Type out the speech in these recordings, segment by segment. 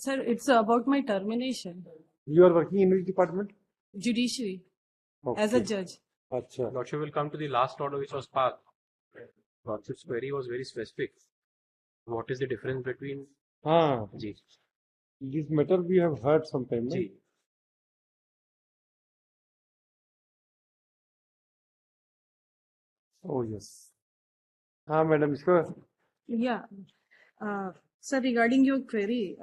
Sir, it's about my termination. You are working in which department? Judiciary. As a Okay. judge. Acha. Lordship will come to the last order which was passed. Lordship's query was very specific. What is the difference between Ji? This matter we have heard sometime. No? Ji. Oh yes. Madam, इसको Yeah. Sir, regarding your query,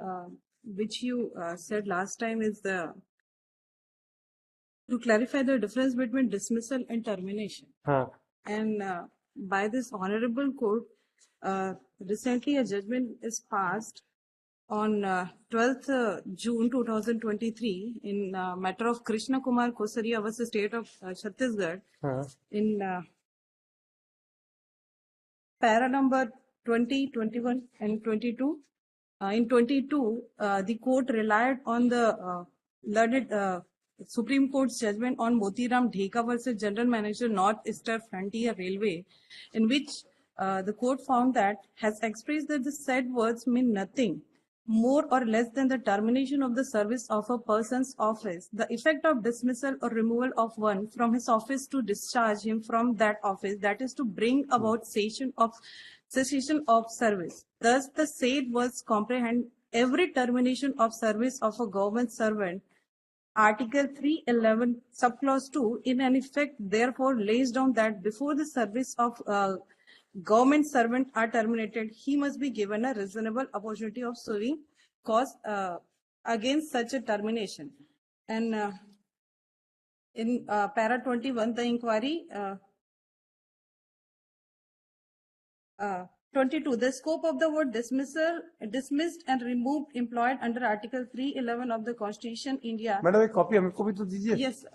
which you said last time is to clarify the difference between dismissal and termination. And by this honorable court, recently a judgment is passed on 12th June 2023 in matter of Krishna Kumar Kosaria versus State of Chhattisgarh in para number 20, 21 and 22. In 22, the court relied on the learned Supreme Court's judgment on Motiram Dheka versus General Manager North Eastern Frontier Railway, in which the court found that has expressed that the said words mean nothing more or less than the termination of the service of a person's office, the effect of dismissal or removal of one from his office to discharge him from that office, that is to bring about cessation of service. Thus, the said words comprehend every termination of service of a government servant. Article 311, subclause 2, in an effect, therefore, lays down that before the service of government servant are terminated, he must be given a reasonable opportunity of suing cause against such a termination. And in para 21, the inquiry 22, the scope of the word dismissed and removed employed under Article 311 of the Constitution, India. Madam, एक copy हमको भी तो दीजिए. Yes.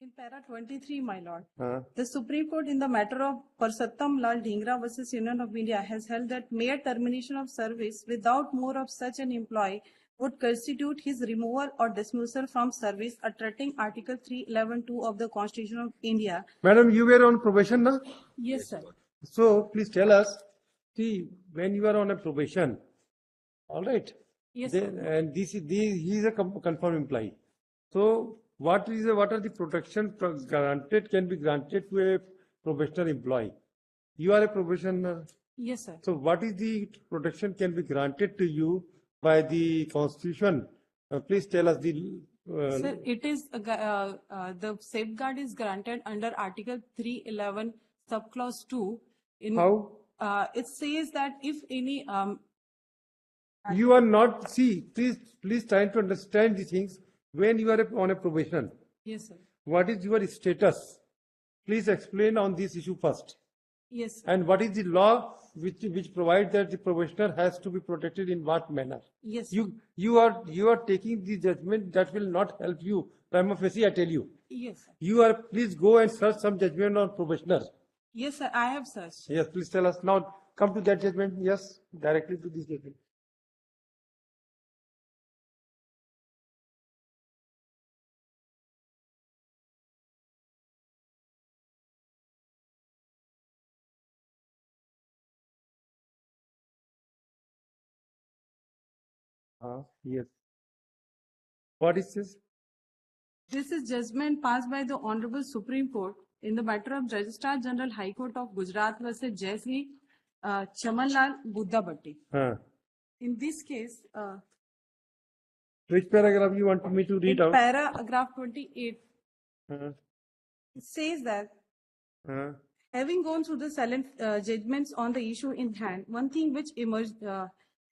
In para 23, my lord, the Supreme Court in the matter of Purushottam Lal Dhingra versus Union of India has held that mere termination of service without more of such an employee would constitute his removal or dismissal from service, attracting Article 311(2) of the Constitution of India. Madam, you were on probation, na? Yes, sir. So please tell us, see, when you are on a probation, all right? Yes, then, and he is a confirmed employee. So what are the protection can be granted to a probationer employee? You are a probationer. Yes, sir. So what is the protection can be granted to you by the Constitution? Please tell us the. Sir, it is the safeguard is granted under Article 311, subclause 2. In, how? It says that if any. You are not. See, please try to understand the things. When you are on a probation, yes, sir. What is your status? Please explain on this issue first. Yes, sir. And what is the law which provides that the probationer has to be protected in what manner? Yes, sir. You are taking the judgment that will not help you. Prima facie, I tell you. Yes, sir. You are. Please go and search some judgment on probationer. Yes, sir. I have searched. Yes, please tell us now. Come to that judgment. Yes, directly to this judgment. Yes. What is this? This is judgment passed by the Honorable Supreme Court in the matter of Registrar General High Court of Gujarat versus Jaisri Chamanlal Buddha Bhatti. In this case, which paragraph you want me to read out? Paragraph 28. It says that Having gone through the silent judgments on the issue in hand, one thing which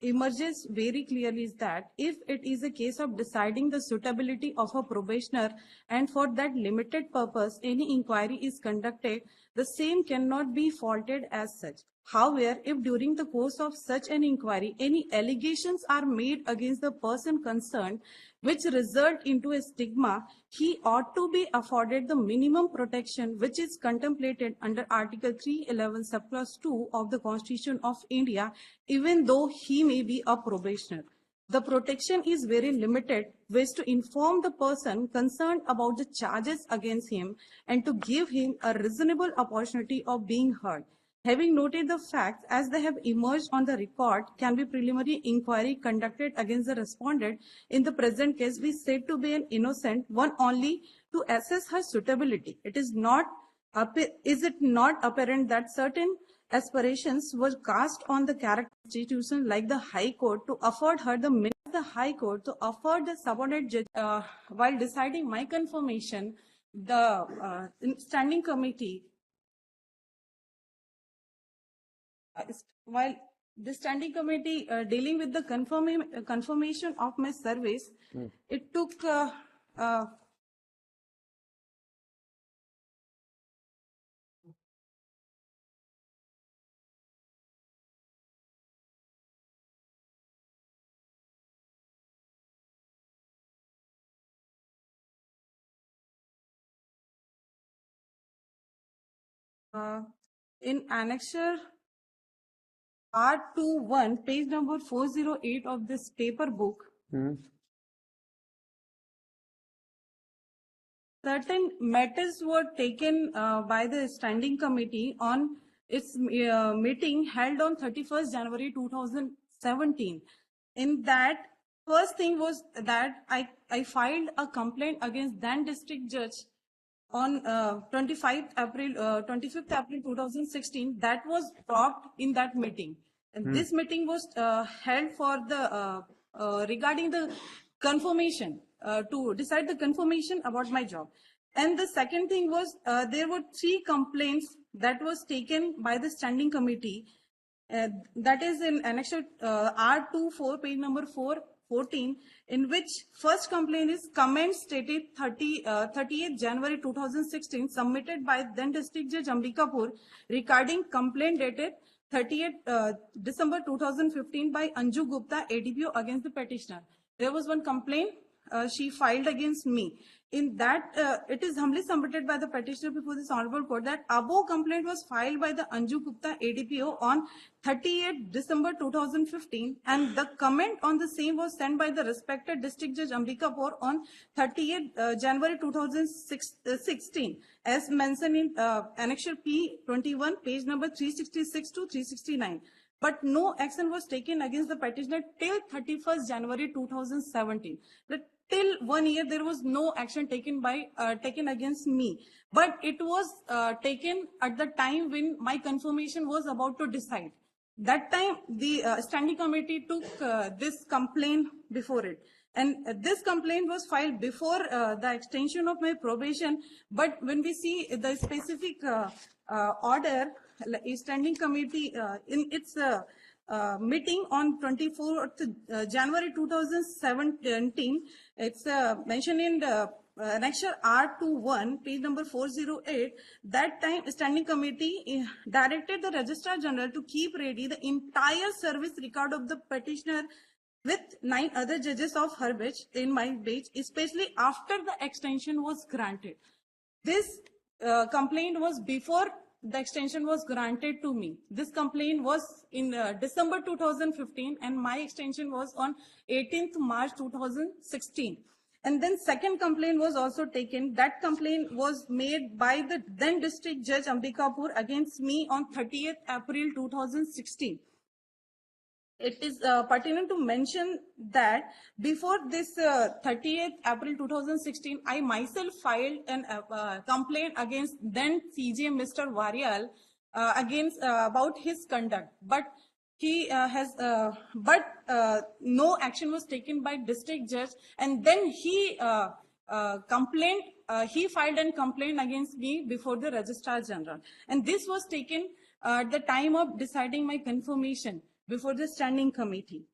emerges very clearly is that if it is a case of deciding the suitability of a probationer and for that limited purpose any inquiry is conducted, the same cannot be faulted as such. However, if during the course of such an inquiry any allegations are made against the person concerned which result into a stigma, he ought to be afforded the minimum protection which is contemplated under Article 311 subclause 2 of the Constitution of India, even though he may be a probationer. The protection is very limited, which to inform the person concerned about the charges against him and to give him a reasonable opportunity of being heard. Having noted the facts as they have emerged on the record, can be preliminary inquiry conducted against the respondent. In the present case, we said to be an innocent one only to assess her suitability. Is it not apparent that certain aspirations were cast on the character institution like the High Court to afford her the High Court to afford the subordinate judge while deciding my confirmation, the standing committee while the standing committee dealing with the confirmation of my service, it took in annexure R21, page number 408 of this paper book, certain matters were taken by the standing committee on its meeting held on 31st January 2017. In that, first thing was that I filed a complaint against then district judge on 25th April 2016. That was dropped in that meeting. And this meeting was held for the regarding the confirmation, to decide the confirmation about my job. And the second thing was there were 3 complaints that was taken by the standing committee. That is in annexure R24, page number 414, in which first complaint is comment stated 30th January 2016 submitted by then District Judge Ambikapur regarding complaint dated 30th December 2015 by Anju Gupta, ADPO, against the petitioner. There was one complaint she filed against me. In that, it is humbly submitted by the petitioner before this honorable court that above complaint was filed by the Anju Gupta, ADPO, on 30th December 2015, and the comment on the same was sent by the respected District Judge Ambikapur on 30th January 2016, as mentioned in annexure P21, page number 366 to 369. But no action was taken against the petitioner till 31st January 2017. Till 1 year, there was no action taken against me. But it was taken at the time when my confirmation was about to decide. That time, the standing committee took this complaint before it. And this complaint was filed before the extension of my probation. But when we see the specific order, standing committee in its meeting on 24th January 2017, it's mentioned in the annexure R21, page number 408. That time, standing committee directed the Registrar General to keep ready the entire service record of the petitioner with 9 other judges of her bench, in my bench, especially after the extension was granted. This complaint was before the extension was granted to me. This complaint was in December 2015, and my extension was on 18th March 2016. And then second complaint was also taken. That complaint was made by the then District Judge Ambikapur against me on 30th April 2016. It is pertinent to mention that before this 30th April 2016, I myself filed a complaint against then CJ Mr. Varial against about his conduct. But he no action was taken by district judge, and then he complaint, he filed a complaint against me before the Registrar General. And this was taken at the time of deciding my confirmation before the standing committee.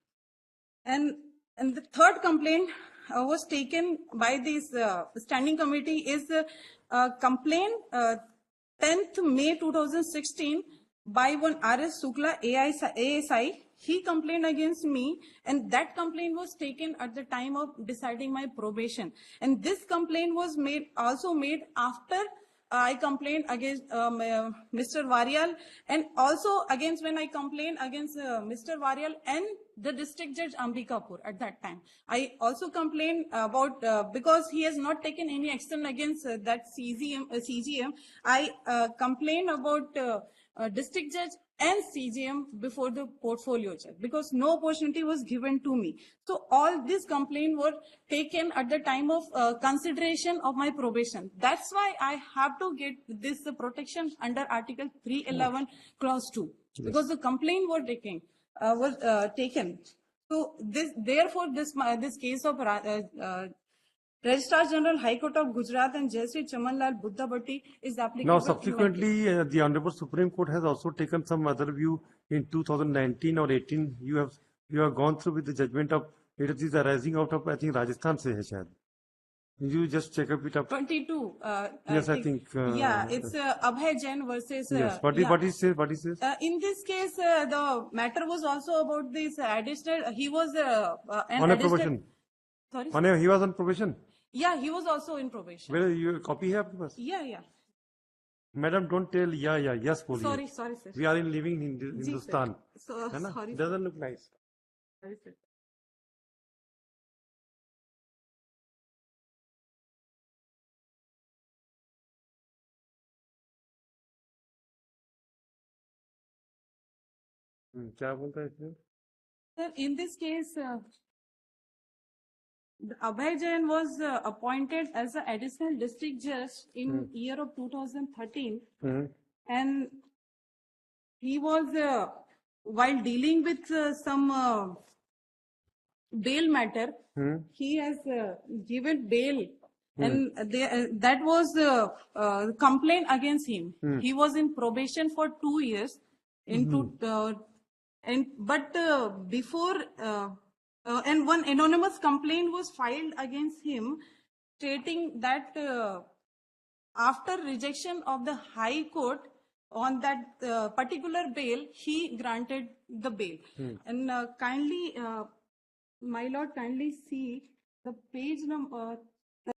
And the third complaint was taken by this standing committee is complaint 10th May 2016 by one R.S. Sukla, ASI. He complained against me, and that complaint was taken at the time of deciding my probation. And this complaint was also made after I complained against Mr. Varial, and also against when I complained against Mr. Varial and the district judge Ambikapur at that time. I also complained about because he has not taken any action against that CGM. I complained about district judge and CGM before the portfolio judge because no opportunity was given to me. So all these complaints were taken at the time of consideration of my probation. That's why I have to get this protection under Article 311 Clause 2 because the complaint were taken. So therefore this case of Registrar General High Court of Gujarat and Jayasri Chamanlal Buddha Bhatti is applicable. Now, subsequently, the Honorable Supreme Court has also taken some other view in 2019 or 18. You have gone through with the judgment of it is arising out of, I think, Rajasthan se hai shayad. You just check up it up. 22. Yes, I think. Yeah, it's Abhay Jain versus. Yes. What he says? In this case, the matter was also about this additional. He was On a probation. Sorry. He was on probation. Yeah, he was also in probation. Where you copy hai aapke paas? Yeah. Madam, don't tell yes, boliye. Sorry, sir. We are living in Hindustan. So, है ना? sorry. Doesn't look nice. Sorry, sir. क्या बोलता है इसमें? Sir, in this case, Abhay Jain was appointed as an additional district judge in year of 2013, and he was while dealing with some bail matter, he has given bail, and that was complaint against him. He was in probation for 2 years, before. And one anonymous complaint was filed against him stating that after rejection of the High Court on that particular bail, he granted the bail. And kindly, my lord, kindly see the page number